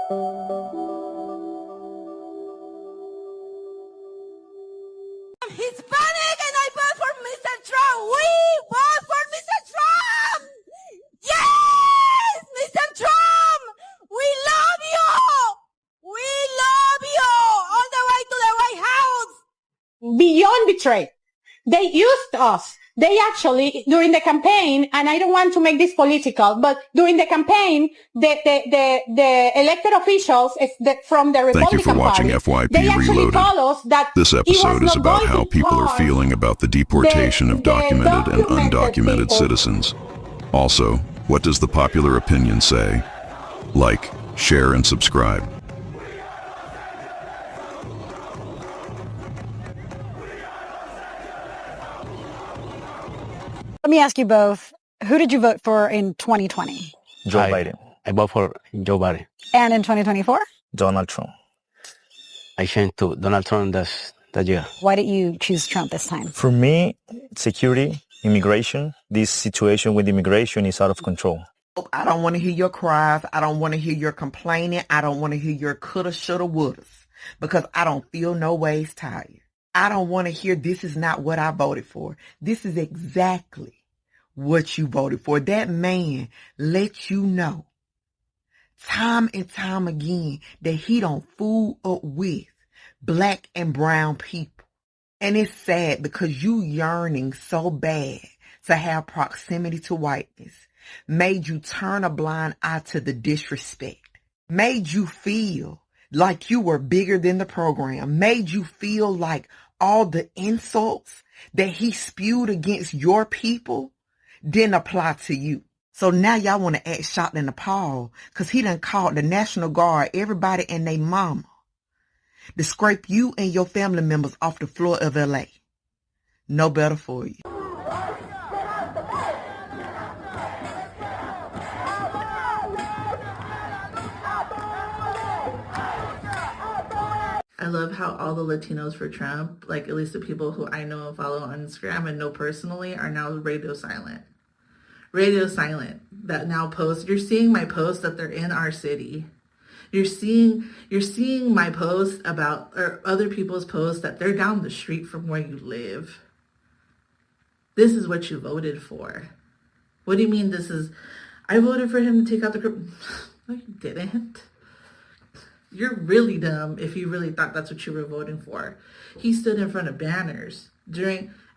Hispanic and I vote for Mr. Trump. We vote for Mr. Trump. Yes, Mr. Trump. We love you. We love you. On the way to the White House. Beyond betrayed. They used us. They actually, during the campaign, and I don't want to make this political, but during the campaign, the elected officials from the Republican Thank you for watching Party, FYP they actually Reloaded. told us that This episode is about how people are because feeling about the deportation of documented and undocumented people. citizens. Also, what does the popular opinion say? Like, share, and subscribe. Let me ask you both, who did you vote for in 2020? Joe Biden. I vote for Joe Biden. And in 2024? Donald Trump. I changed to Donald Trump that year. Why did you choose Trump this time? For me, security, immigration, this situation with immigration is out of control. I don't want to hear your cries. I don't want to hear your complaining. I don't want to hear your coulda, shoulda, wouldas, because I don't feel no ways tired. I don't want to hear this is not what I voted for. This is exactly what you voted for. That man let you know time and time again that he don't fool up with black and brown people. And it's sad because you yearning so bad to have proximity to whiteness made you turn a blind eye to the disrespect, made you feel like you were bigger than the program, made you feel like all the insults that he spewed against your people didn't apply to you. So now y'all want to act shocked and appalled because he done called the National Guard, everybody and they mama, to scrape you and your family members off the floor of LA. No better for you. I love how all the Latinos for Trump, like at least the people who I know and follow on Instagram and know personally, are now radio silent. Radio silent. That now post. You're seeing my post that they're in our city. You're seeing my post about, or other people's posts that they're down the street from where you live. This is what you voted for. What do you mean this is, I voted for him to take out the group. No, you didn't. You're really dumb if you really thought that's what you were voting for. He stood in front of banners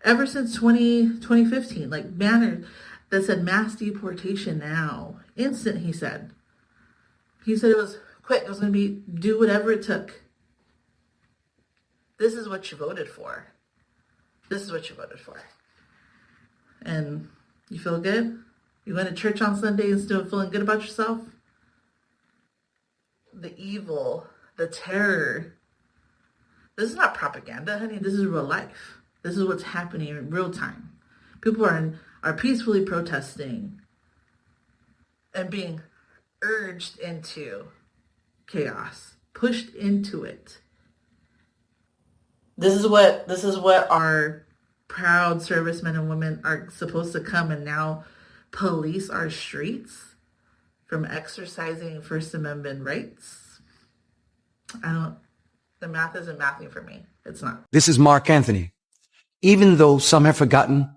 ever since 2015, like banners that said mass deportation now. Instant, he said. He said it was quick. It was going to be do whatever it took. This is what you voted for. This is what you voted for. And you feel good? You went to church on Sunday and still feeling good about yourself? The evil, the terror. This is not propaganda, honey. This is real life. This is what's happening in real time. People are peacefully protesting and being urged into chaos, pushed into it. This is what our proud servicemen and women are supposed to come and now police our streets from exercising First Amendment rights. The math isn't mathing for me. It's not. This is Mark Anthony. Even though some have forgotten,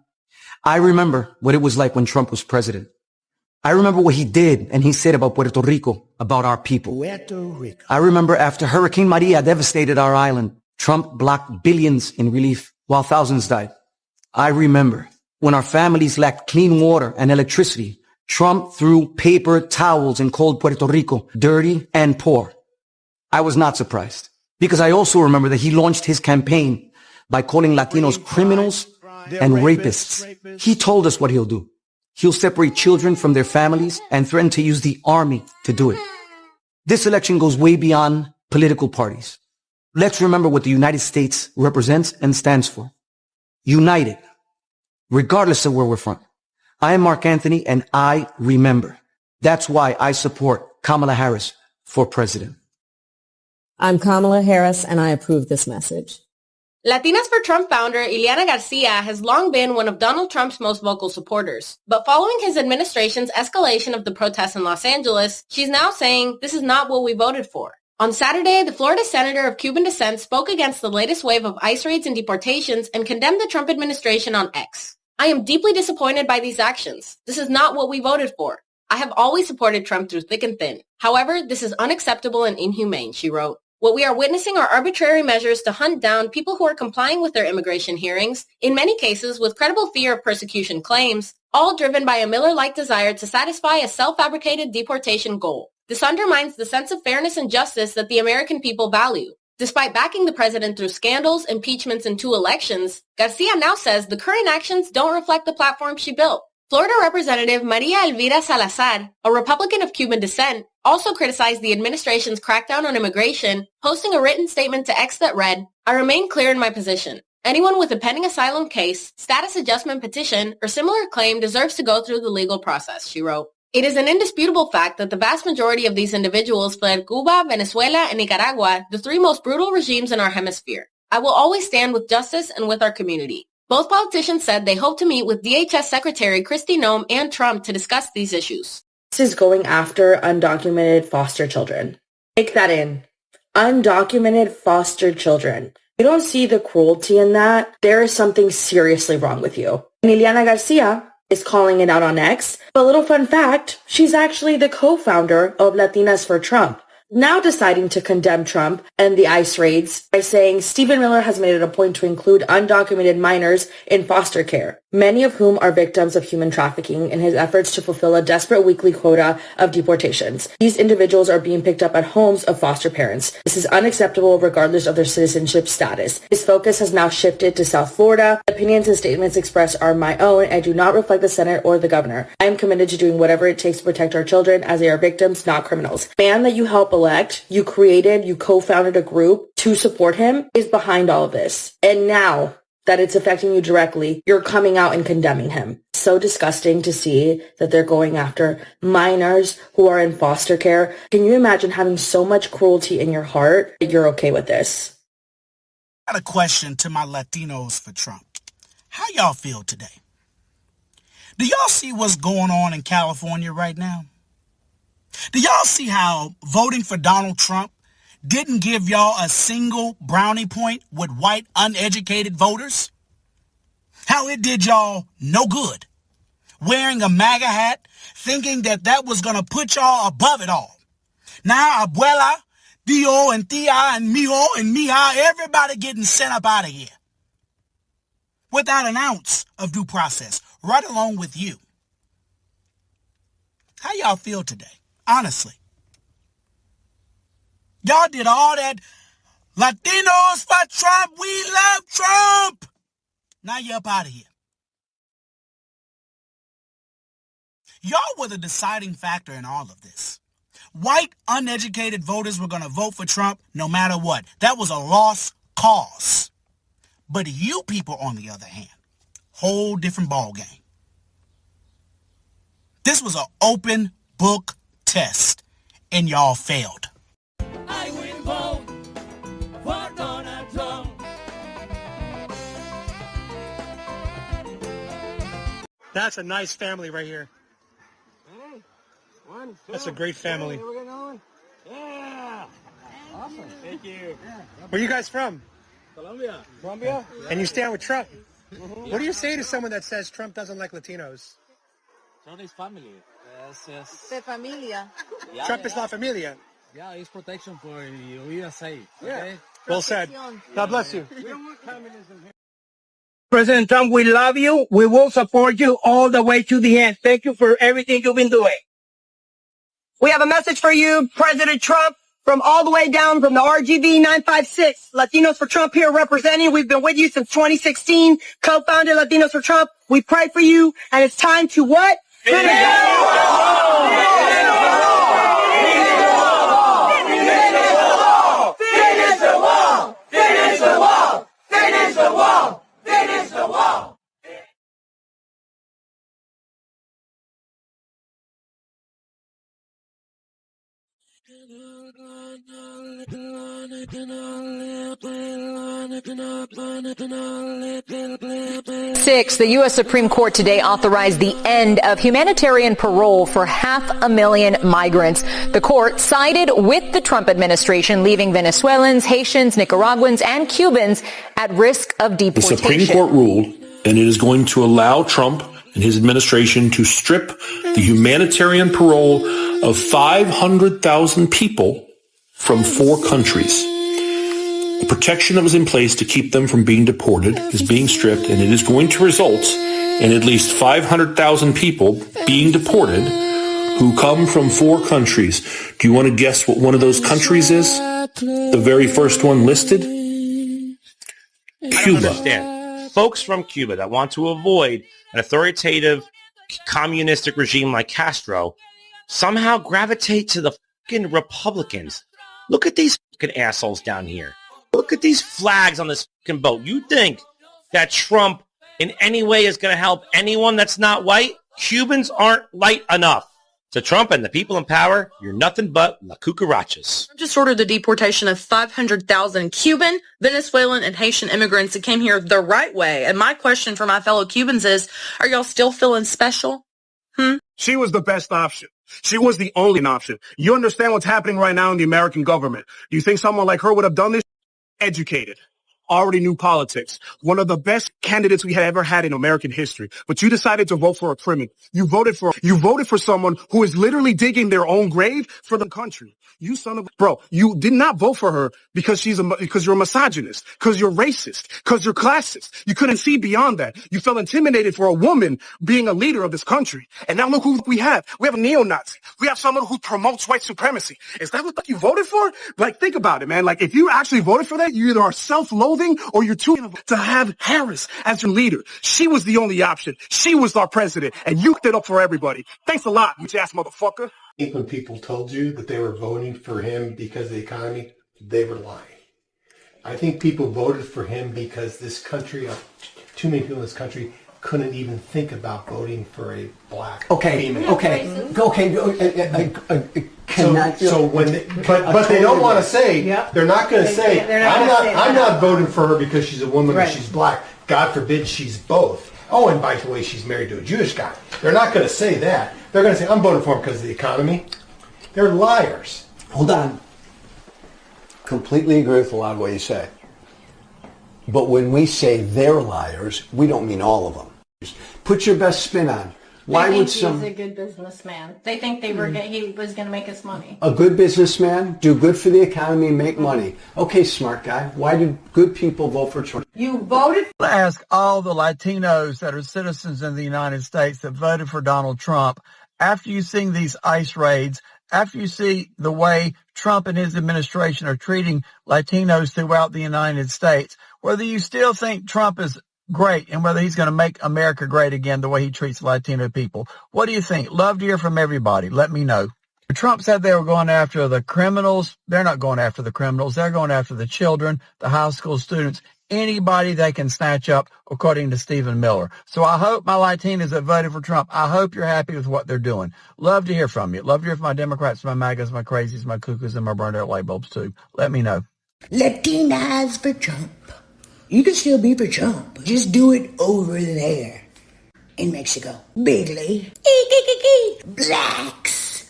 I remember what it was like when Trump was president. I remember what he did and he said about Puerto Rico, about our people. Puerto Rico. I remember after Hurricane Maria devastated our island, Trump blocked billions in relief while thousands died. I remember when our families lacked clean water and electricity, Trump threw paper towels and called Puerto Rico dirty and poor. I was not surprised because I also remember that he launched his campaign by calling Latinos criminals and rapists. He told us what he'll do. He'll separate children from their families and threaten to use the army to do it. This election goes way beyond political parties. Let's remember what the United States represents and stands for. United, regardless of where we're from. I am Mark Anthony and I remember. That's why I support Kamala Harris for president. I'm Kamala Harris and I approve this message. Latinas for Trump founder Ileana Garcia has long been one of Donald Trump's most vocal supporters. But following his administration's escalation of the protests in Los Angeles, she's now saying this is not what we voted for. On Saturday, the Florida senator of Cuban descent spoke against the latest wave of ICE raids and deportations and condemned the Trump administration on X. I am deeply disappointed by these actions. This is not what we voted for. I have always supported Trump through thick and thin. However, this is unacceptable and inhumane, she wrote. What we are witnessing are arbitrary measures to hunt down people who are complying with their immigration hearings, in many cases with credible fear of persecution claims, all driven by a Miller-like desire to satisfy a self-fabricated deportation goal. This undermines the sense of fairness and justice that the American people value. Despite backing the president through scandals, impeachments, and 2 elections, Garcia now says the current actions don't reflect the platform she built. Florida Representative Maria Elvira Salazar, a Republican of Cuban descent, also criticized the administration's crackdown on immigration, posting a written statement to X that read, "I remain clear in my position. Anyone with a pending asylum case, status adjustment petition, or similar claim deserves to go through the legal process," she wrote. It is an indisputable fact that the vast majority of these individuals fled Cuba, Venezuela, and Nicaragua, the 3 most brutal regimes in our hemisphere. I will always stand with justice and with our community. Both politicians said they hope to meet with DHS Secretary Kristi Noem and Trump to discuss these issues. This is going after undocumented foster children. Take that in. Undocumented foster children. You don't see the cruelty in that. There is something seriously wrong with you. And Ileana Garcia is calling it out on X. But little fun fact, she's actually the co-founder of Latinas for Trump, now deciding to condemn Trump and the ICE raids by saying Stephen Miller has made it a point to include undocumented minors in foster care, many of whom are victims of human trafficking in his efforts to fulfill a desperate weekly quota of deportations. These individuals are being picked up at homes of foster parents. This is unacceptable regardless of their citizenship status. His focus has now shifted to South Florida. Opinions and statements expressed are my own and do not reflect the Senate or the governor. I am committed to doing whatever it takes to protect our children as they are victims, not criminals. Man that you help elect, you created, you co-founded a group to support him, is behind all of this. And now that it's affecting you directly, you're coming out and condemning him. So disgusting to see that they're going after minors who are in foster care. Can you imagine having so much cruelty in your heart that you're okay with this? I got a question to my Latinos for Trump. How y'all feel today? Do y'all see what's going on in California right now? Do y'all see how voting for Donald Trump didn't give y'all a single brownie point with white uneducated voters? How it did y'all no good. Wearing a MAGA hat, thinking that that was going to put y'all above it all. Now, abuela, tío, and tia, and mijo, and mija, everybody getting sent up out of here. Without an ounce of due process, right along with you. How y'all feel today? Honestly. Y'all did all that. Latinos for Trump. We love Trump. Now you're up out of here. Y'all were the deciding factor in all of this. White, uneducated voters were going to vote for Trump no matter what. That was a lost cause. But you people, on the other hand, whole different ball game. This was an open book test, and y'all failed. I will vote for Donald Trump. That's a nice family right here. Hey, 1, 2. That's a great family. Hey, we're going. Yeah. Awesome. Thank you. Where are you guys from? Colombia. Colombia? And you stand with Trump. What do you say to someone that says Trump doesn't like Latinos? Trump is family. Yes, yes. De familia. Yeah, Trump is la familia. Yeah, it's protection for USA. Yeah. Okay? Well said. God bless you. We don't want communism here. President Trump, we love you. We will support you all the way to the end. Thank you for everything you've been doing. We have a message for you, President Trump, from all the way down from the RGV 956. Latinos for Trump here representing. We've been with you since 2016. Co-founded Latinos for Trump. We pray for you, and it's time to what? Finish the wall! Finish the wall! Finish the wall! Finish the wall! Finish the wall! Finish the wall! Finish the wall! Six, the U.S. Supreme Court today authorized the end of humanitarian parole for 500,000 migrants. The court sided with the Trump administration, leaving Venezuelans, Haitians, Nicaraguans, and Cubans at risk of The deportation. Supreme Court ruled, and it is going to allow Trump and his administration to strip the humanitarian parole of 500,000 people from 4 countries. The protection that was in place to keep them from being deported is being stripped, and it is going to result in at least 500,000 people being deported who come from 4 countries. Do you want to guess what one of those countries is? The very first one listed? I don't Cuba. understand. Folks from Cuba that want to avoid an authoritative communistic regime like Castro somehow gravitate to the fucking Republicans. Look at these fucking assholes down here. Look at these flags on this fucking boat. You think that Trump in any way is going to help anyone that's not white? Cubans aren't light enough. To Trump and the people in power, you're nothing but la cucarachas. Just ordered the deportation of 500,000 Cuban, Venezuelan, and Haitian immigrants that came here the right way. And my question for my fellow Cubans is, are y'all still feeling special? She was the best option. She was the only option. You understand what's happening right now in the American government. Do you think someone like her would have done this? Educated. Already knew politics. One of the best candidates we had ever had in American history. But you decided to vote for a criminal. You voted for someone who is literally digging their own grave for the country. You son of a... Bro, you did not vote for her because because you're a misogynist, because you're racist, because you're classist. You couldn't see beyond that. You felt intimidated for a woman being a leader of this country. And now look who we have. We have a neo-Nazi. We have someone who promotes white supremacy. Is that what you voted for? Like, think about it, man. Like, if you actually voted for that, you either are self-loathing or you're too to have Harris as your leader. She was the only option. She was our president. And you stood up for everybody. Thanks a lot, bitch ass motherfucker. I think when people told you that they were voting for him because of the economy, they were lying. I think people voted for him because this country, too many people in this country, couldn't even think about voting for a black female. So when they, but they don't want to say, they're not going to say, I'm not voting for her because she's a woman or she's black. God forbid she's both. Oh, and by the way, she's married to a Jewish guy. They're not going to say that. They're going to say, I'm voting for him because of the economy. They're liars. Hold on. Completely agree with a lot of what you say. But when we say they're liars, we don't mean all of them. Put your best spin on. Why would he's a good businessman. They think he was going to make us money. a good businessman do good for the economy and make money? Okay, smart guy. Why do good people vote for Trump? You voted I ask all the Latinos that are citizens in the United States that voted for Donald Trump, after you see these ICE raids, after you see the way Trump and his administration are treating Latinos throughout the United States, whether you still think Trump is great and whether he's going to make America great again the way he treats Latino people. What do you think? Love to hear from everybody. Let me know. Trump said they were going after the criminals. They're not going after the criminals. They're going after the children, the high school students, anybody they can snatch up, according to Stephen Miller. So I hope my Latinos that voted for Trump, I hope you're happy with what they're doing. Love to hear from you. Love to hear from my Democrats, my MAGAs, my crazies, my cuckoos, and my burned out light bulbs too. Let me know. Latinas for Trump. You can still be for Trump. Just do it over there in Mexico. Bigly.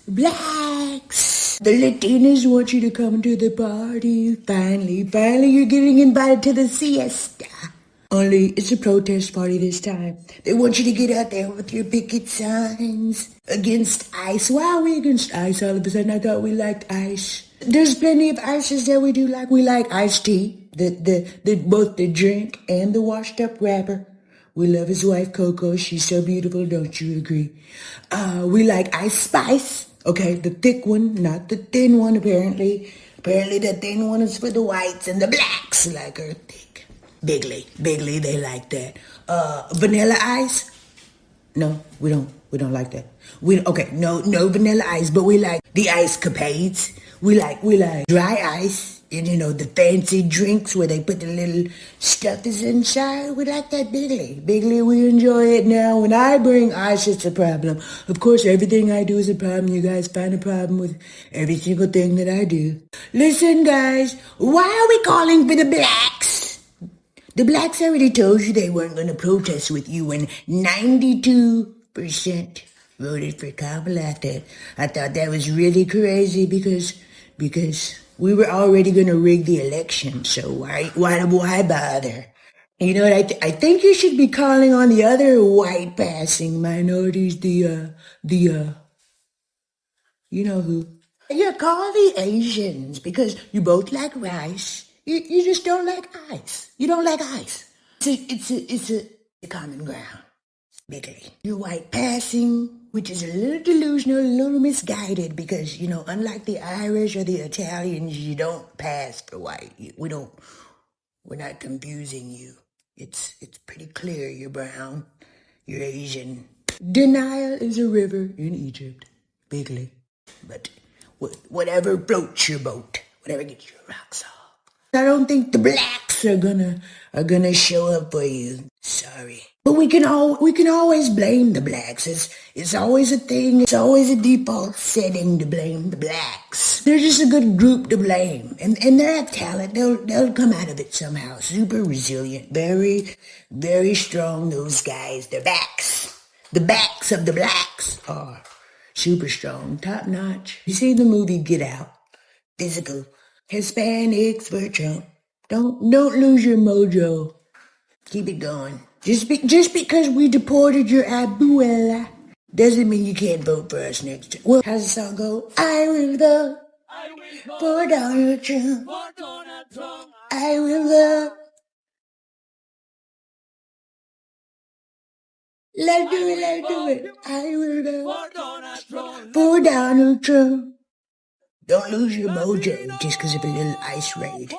Blacks. The Latinos want you to come to the party. Finally, you're getting invited to the siesta. Only it's a protest party this time. They want you to get out there with your picket signs against ICE. Why are we against ICE all of a sudden? I thought we liked ICE. There's plenty of ICEs that we do like. We like iced tea. Both the drink and the washed up wrapper. We love his wife Coco. She's so beautiful, don't you agree? We like Ice Spice. Okay, the thick one, not the thin one apparently. Apparently the thin one is for the whites and the blacks like her thick. Bigly, they like that. Vanilla ice? No, we don't like that. No vanilla ice, but we like the ice capades. We like dry ice. And the fancy drinks where they put the little stuffies inside. We like that Bigly. Bigly, we enjoy it now. When I bring ice, it's a problem. Of course, everything I do is a problem. You guys find a problem with every single thing that I do. Listen, guys, why are we calling for the blacks? The blacks already told you they weren't going to protest with you, and 92% voted for Kamala. I thought that was really crazy because we were already going to rig the election, so why bother? You know what, I think you should be calling on the other white passing minorities, you know who. Yeah, call the Asians, because you both like rice. You just don't like ice. You don't like ice. It's a common ground, bigly. You're white passing, which is a little delusional, a little misguided, because, you know, unlike the Irish or the Italians, you don't pass for white. We're not confusing you. It's pretty clear you're brown, you're Asian. Denial is a river in Egypt, bigly. But whatever floats your boat, whatever gets your rocks off. I don't think the blacks are gonna show up for you. Sorry. But we can always blame the blacks. It's always a thing. It's always a default setting to blame the blacks. They're just a good group to blame. And they have talent. They'll come out of it somehow. Super resilient. Very, very strong, those guys. Their backs. The backs of the blacks are super strong, top notch. You see the movie Get Out? Physical. Hispanics for Trump. Don't lose your mojo. Keep it going. Just because we deported your abuela doesn't mean you can't vote for us next time. Well, how's the song go? I will vote for Donald Trump. I will vote. Let's do it. I will vote for Donald Trump. Don't lose your mojo just because of a little ice raid.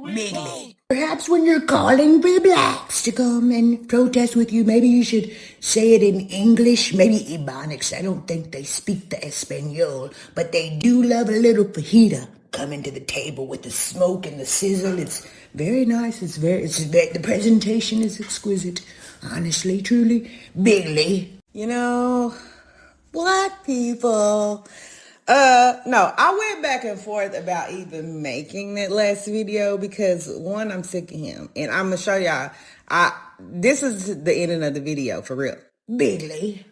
Bigly. Perhaps when you're calling for the blacks to come and protest with you, maybe you should say it in English, maybe Ebonics. I don't think they speak the Espanol, but they do love a little fajita coming to the table with the smoke and the sizzle. It's very nice. The presentation is exquisite. Honestly, truly, bigly. You know, black people. No, I went back and forth about even making that last video because one, I'm sick of him. And I'm going to show y'all. This is the ending of the video, for real. Bigly.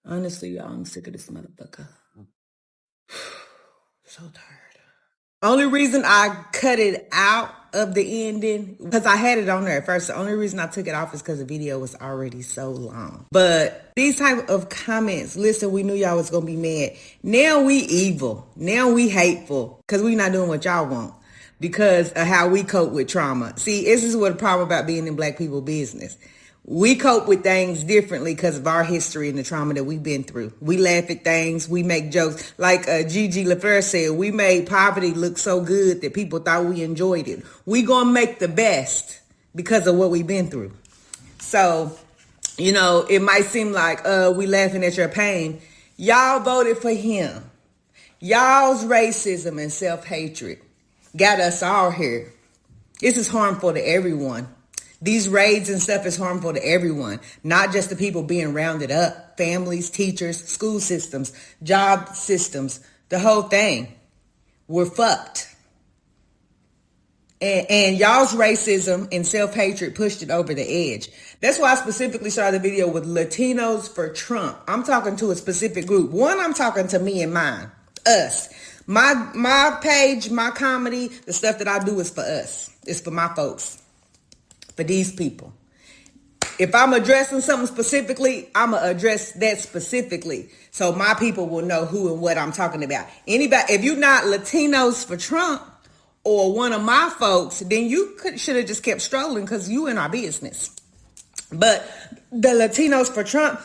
Honestly, y'all, I'm sick of this motherfucker. So tired. Only reason I cut it out of the ending, because I had it on there at first. The only reason I took it off is because the video was already so long. But these type of comments, listen, we knew y'all was going to be mad. Now we evil. Now we hateful because we not doing what y'all want because of how we cope with trauma. See, this is what the problem about being in black people business. We cope with things differently because of our history and the trauma that we've been through. We laugh at things. We make jokes. Like Gigi LaFleur said, we made poverty look so good that people thought we enjoyed it. We gonna make the best because of what we've been through. So, you know, it might seem like we laughing at your pain. Y'all voted for him. Y'all's racism and self-hatred got us all here. This is harmful to everyone. These raids and stuff is harmful to everyone, not just the people being rounded up, families, teachers, school systems, job systems, the whole thing. We're fucked. And y'all's racism and self-hatred pushed it over the edge. That's why I specifically started the video with Latinos for Trump. I'm talking to a specific group. One, I'm talking to me and mine, us. My page, my comedy, the stuff that I do is for us. It's for my folks. For these people. If I'm addressing something specifically, I'm going to address that specifically so my people will know who and what I'm talking about. Anybody, if you're not Latinos for Trump or one of my folks, then you should have just kept strolling because you in our business. But the Latinos for Trump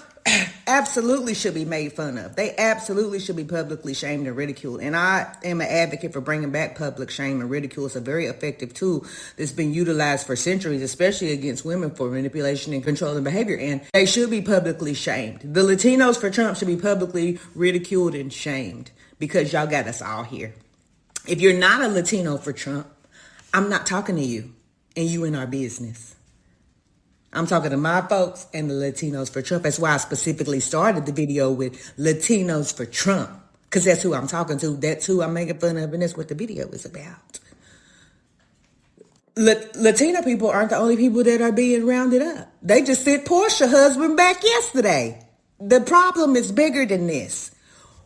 absolutely should be made fun of. They absolutely should be publicly shamed and ridiculed. And I am an advocate for bringing back public shame and ridicule. It's a very effective tool that's been utilized for centuries, especially against women for manipulation and controlling behavior. And they should be publicly shamed. The Latinos for Trump should be publicly ridiculed and shamed because y'all got us all here. If you're not a Latino for Trump, I'm not talking to you and you in our business. I'm talking to my folks and the Latinos for Trump. That's why I specifically started the video with Latinos for Trump, because that's who I'm talking to. That's who I'm making fun of, and that's what the video is about. Latino people aren't the only people that are being rounded up. They just sent Portia's husband back yesterday. The problem is bigger than this.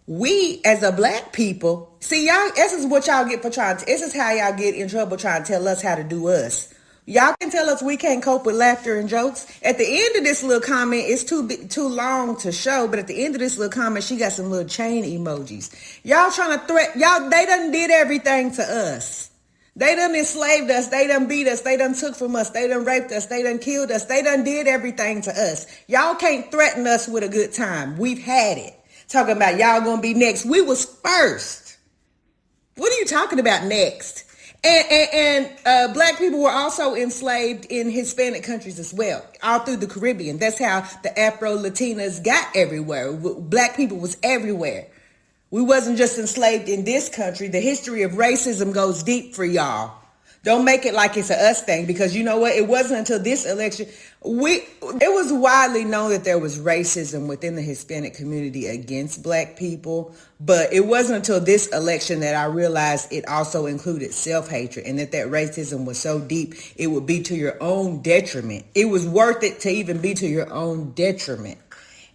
We, as a black people, see, y'all, this is what y'all get for this is how y'all get in trouble trying to tell us how to do us. Y'all can tell us we can't cope with laughter and jokes. At the end of this little comment, it's too long to show, but at the end of this little comment, she got some little chain emojis. Y'all trying to they done did everything to us. They done enslaved us. They done beat us. They done took from us. They done raped us. They done killed us. They done did everything to us. Y'all can't threaten us with a good time. We've had it. Talking about y'all gonna be next. We was first. What are you talking about next? And black people were also enslaved in Hispanic countries as well, all through the Caribbean. That's how the Afro-Latinas got everywhere. Black people was everywhere. We wasn't just enslaved in this country. The history of racism goes deep for y'all. Don't make it like it's a us thing, because you know what? It wasn't until this election. It was widely known that there was racism within the Hispanic community against black people, but it wasn't until this election that I realized it also included self-hatred, and that racism was so deep it would be to your own detriment. It was worth it to even be to your own detriment.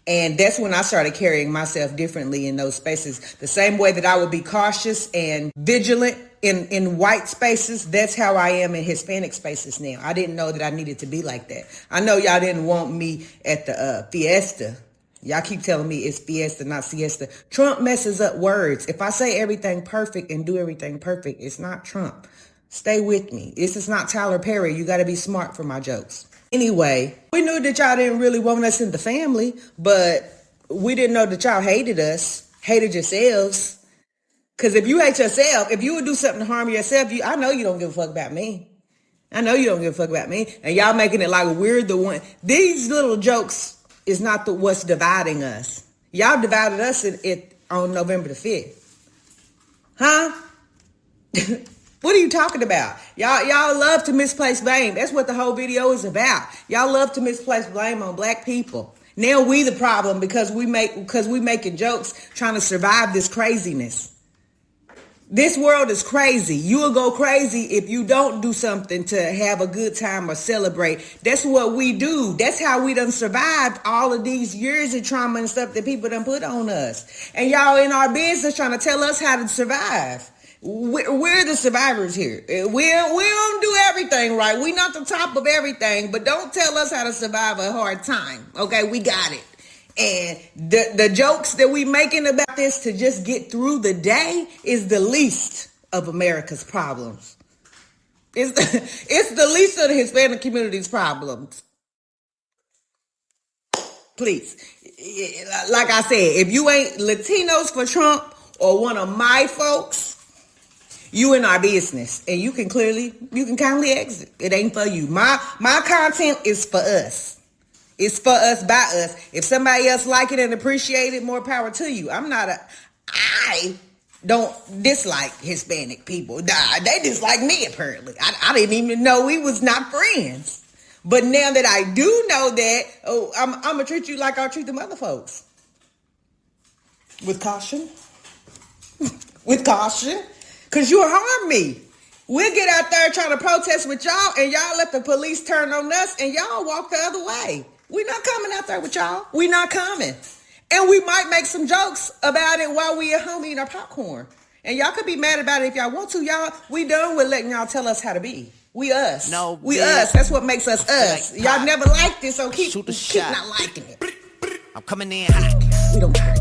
And that's when I started carrying myself differently in those spaces. The same way that I would be cautious and vigilant in white spaces, that's how I am in Hispanic spaces now. I didn't know that I needed to be like that. I know y'all didn't want me at the fiesta. Y'all keep telling me it's fiesta, not siesta. Trump messes up words. If I say everything perfect and do everything perfect, it's not Trump. Stay with me. This is not Tyler Perry. You got to be smart for my jokes. Anyway, we knew that y'all didn't really want us in the family, but we didn't know that y'all hated us, hated yourselves. Because if you hate yourself, if you would do something to harm yourself, I know you don't give a fuck about me. I know you don't give a fuck about me. And y'all making it like we're the one. These little jokes is not what's dividing us. Y'all divided us on November the 5th. Huh? What are you talking about? Y'all love to misplace blame. That's what the whole video is about. Y'all love to misplace blame on black people. Now we the problem because we making jokes trying to survive this craziness. This world is crazy. You will go crazy if you don't do something to have a good time or celebrate. That's what we do. That's how we done survived all of these years of trauma and stuff that people done put on us. And y'all in our business trying to tell us how to survive. We're the survivors here. We don't do everything right. We're not the top of everything, but don't tell us how to survive a hard time. Okay, we got it. And the jokes that we making about this to just get through the day is the least of America's problems. It's the least of the Hispanic community's problems. Please. Like I said, if you ain't Latinos for Trump or one of my folks, you in our business, and you can kindly exit. It ain't for you. My content is for us. It's for us, by us. If somebody else like it and appreciate it, more power to you. I don't dislike Hispanic people. They dislike me, apparently. I didn't even know we was not friends. But now that I do know that, I'm going to treat you like I treat them other folks. With caution. With caution. Because you'll harm me. We'll get out there trying to protest with y'all, and y'all let the police turn on us, and y'all walk the other way. We're not coming out there with y'all. We're not coming. And we might make some jokes about it while we at home eating our popcorn. And y'all could be mad about it if y'all want to. Y'all, we done with letting y'all tell us how to be. We us. No, we us. That's what makes us us. Y'all never liked it, so keep not liking it. I'm coming in hot. We don't care.